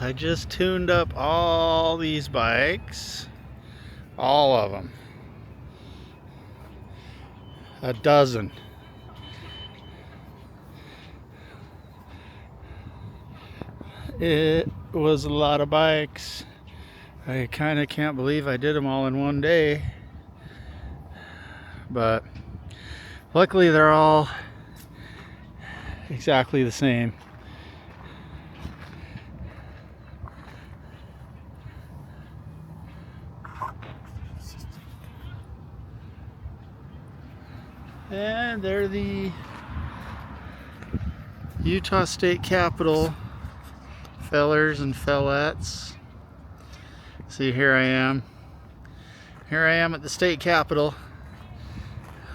I just tuned up all these bikes, all of them, a dozen. It was a lot of bikes. I kind of can't believe I did them all in one day, but luckily they're all exactly the same. And they're the Utah State Capitol fellers and fellettes. See, here I am. Here I am at the state capitol.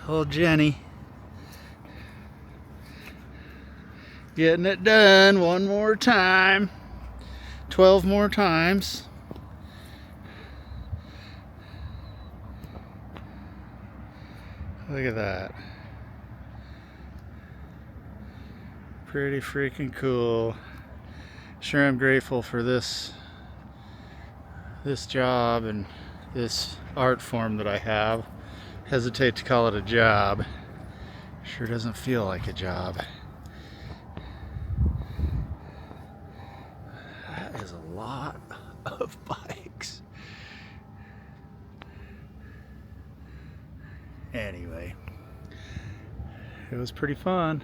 Old Jenny. Getting it done one more time. 12 more times. Look at that. Pretty freaking cool. Sure, I'm grateful for this job and this art form that I have. Hesitate to call it a job. Sure doesn't feel like a job. That is a lot of bikes. Anyway, it was pretty fun.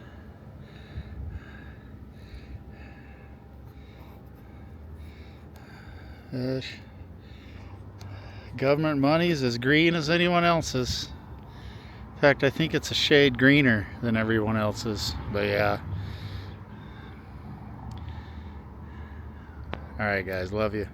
Government money is as green as anyone else's. In fact, I think it's a shade greener than everyone else's, but yeah. All right, guys, love you.